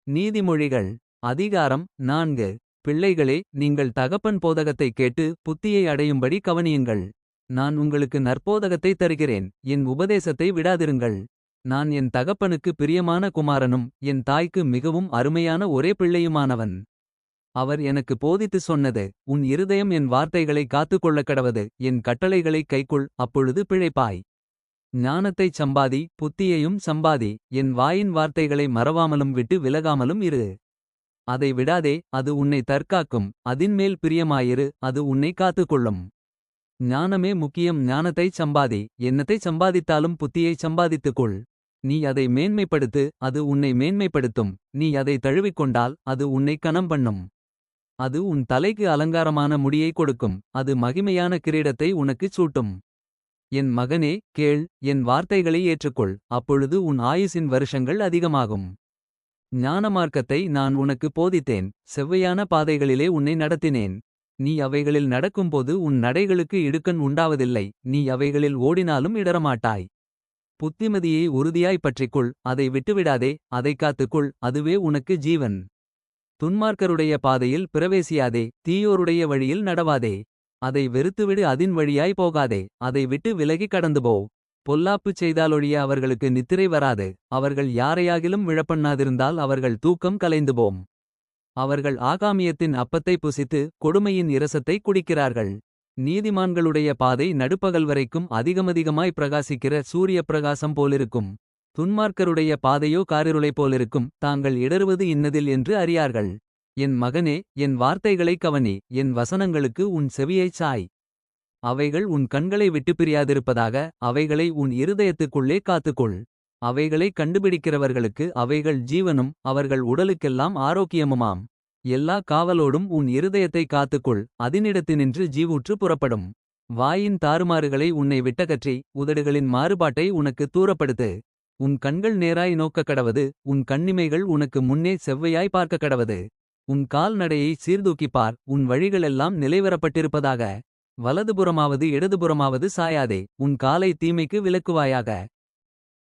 நீதிமொழிகள் அதிகாரம் 4. பிள்ளைகளே, நீங்கள் தகப்பன் போதகத்தை கேட்டு புத்தியை அடையும்படி கவனியுங்கள். நான் உங்களுக்கு நற்போதகத்தை தருகிறேன், என் உபதேசத்தை விடாதிருங்கள். நான் என் தகப்பனுக்கு பிரியமான குமாரனும் என் தாய்க்கு மிகவும் அருமையான ஒரே பிள்ளையுமானவன். அவர் எனக்கு போதித்து சொன்னது, உன் இருதயம் என் வார்த்தைகளை காத்துக்கொள்ளக்கடவது, என் கட்டளைகளைக் கைக்கொள், அப்பொழுது பிழைப்பாய். ஞானத்தைச் சம்பாதி, புத்தியையும் சம்பாதி, என் வாயின் வார்த்தைகளை மறவாமலும் விட்டு விலகாமலும் இரு. அதை விடாதே, அது உன்னை தற்காக்கும், அதின்மேல் பிரியமாயிரு, அது உன்னை காத்துக்கொள்ளும். ஞானமே முக்கியம். ஞானத்தைச் சம்பாதி, என்னத்தைச் சம்பாதித்தாலும் புத்தியைச் சம்பாதித்துக்கொள். நீ அதை மேன்மைப்படுத்து, அது உன்னை மேன்மைப்படுத்தும். நீ அதை தழுவிக்கொண்டால் அது உன்னை கனம் பண்ணும். அது உன் தலைக்கு அலங்காரமான முடியை கொடுக்கும், அது மகிமையான கிரீடத்தை உனக்குச் சூட்டும். என் மகனே, கேள், என் வார்த்தைகளை ஏற்றுக்கொள், அப்பொழுது உன் ஆயுசின் வருஷங்கள் அதிகமாகும். ஞானமார்க்கத்தை நான் உனக்கு போதித்தேன், செவ்வையான பாதைகளிலே உன்னை நடத்தினேன். நீ அவைகளில் நடக்கும்போது உன் நடைகளுக்கு இடுக்கண் உண்டாவதில்லை, நீ அவைகளில் ஓடினாலும் இடரமாட்டாய். புத்திமதியை உறுதியாய் பற்றிக்கொள், அதை விட்டுவிடாதே, அதைக் காத்துக்கொள், அதுவே உனக்கு ஜீவன். துன்மார்க்கருடைய பாதையில் பிரவேசியாதே, தீயோருடைய வழியில் நடவாதே. அதை வெறுத்துவிடு, அதின் வழியாய் போகாதே, அதை விட்டு விலகி கடந்துபோ. பொல்லாப்புச் செய்தாலொழிய அவர்களுக்கு நித்திரை வராது, அவர்கள் யாரையாகிலும் விழப்பண்ணாதிருந்தால் அவர்கள் தூக்கம் கலைந்துபோம். அவர்கள் ஆகாமியத்தின் அப்பத்தை புசித்து கொடுமையின் இரசத்தை குடிக்கிறார்கள். நீதிமான்களுடைய பாதை நடுப்பகல் வரைக்கும் அதிகமதிகமாய் பிரகாசிக்கிற சூரிய பிரகாசம் போலிருக்கும். துன்மார்க்கருடைய பாதையோ காரிருளை போலிருக்கும், தாங்கள் இடறுவது இன்னதில் என்று அறியார்கள். என் மகனே, என் வார்த்தைகளைக் கவனி, என் வசனங்களுக்கு உன் செவியைச் சாய். அவைகள் உன் கண்களை விட்டு பிரியாதிருப்பதாக, அவைகளை உன் இருதயத்துக்குள்ளே காத்துக்கொள். அவைகளைக் கண்டுபிடிக்கிறவர்களுக்கு அவைகள் ஜீவனும் அவர்கள் உடலுக்கெல்லாம் ஆரோக்கியமுமாம். எல்லா காவலோடும் உன் இருதயத்தை காத்துக்கொள், அதினிடத்தினின்று ஜீவூற்று புறப்படும். வாயின் தாறுமாறுகளை உன்னை விட்டகற்றி, உதடுகளின் மாறுபாட்டை உனக்கு தூரப்படுத்து. உன் கண்கள் நேராய் நோக்கக்கடவது, உன் கண்ணிமைகள் உனக்கு முன்னே செவ்வையாய் பார்க்கக்கடவது. உன் கால்நடையை சீர்தூக்கிப்பார், உன் வழிகளெல்லாம் நிலைவரப்பட்டிருப்பதாக. வலதுபுறமாவது இடதுபுறமாவது சாயாதே, உன் காலை தீமைக்கு விலக்குவாயாக.